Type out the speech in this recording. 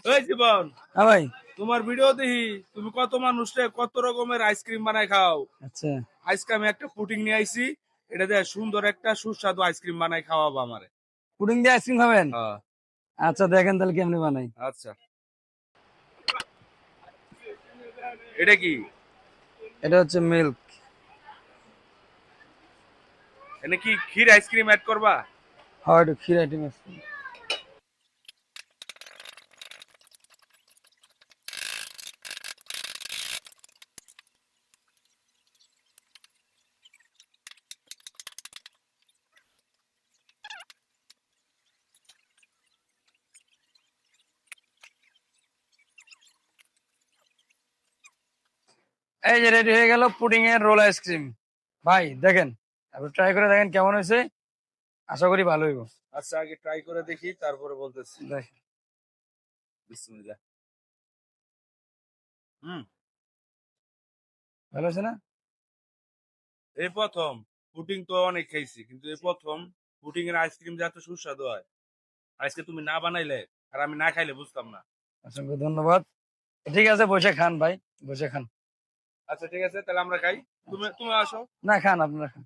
ওই জীবন, হ্যাঁ ভাই। তোমার ভিডিও দেখি তুমি কত মানুষে কত রকমের আইসক্রিম বানায় খাও। আচ্ছা, আজকে আমি একটা পুডিং নিয়ে আইছি, এটা দিয়ে সুন্দর একটা সুস্বাদু আইসক্রিম বানায় খাওয়াবো আমারে। পুডিং দিয়ে আইসক্রিম খাবেন? হ্যাঁ, আচ্ছা, দেখেন তাহলে কেমনে বানাই। আচ্ছা। এটা কি? এটা হচ্ছে মিল্ক। এনে কি ক্ষীর আইসক্রিম অ্যাড করবা? হ্যাঁ, একটু ক্ষীর আইটেম আছে। এই যে রেডি হয়ে গেল পুডিং এর রোল আইসক্রিম। ভাই দেখেন, আপনি ট্রাই করে দেখেন কেমন হয়েছে। আশা করি ভালো হইব। আচ্ছা, আগে ট্রাই করে দেখি, তারপরে বলতেছি। দেখেন, বিসমিল্লাহ। হুম, ভালো হয়েছে না? এই প্রথম। পুডিং তো অনেক খাইছি, কিন্তু এই প্রথম পুডিং এর আইসক্রিম যে এত সুস্বাদু হয়, আজকে তুমি না বানাইলে আর আমি না খাইলে বুঝতাম না। অসংখ্য ধন্যবাদ। ঠিক আছে, বসে খান ভাই, বসে খান। আচ্ছা ঠিক আছে, তাহলে আমরা খাই। তুমি তুমি আসো। না, খান, আপনারা খান।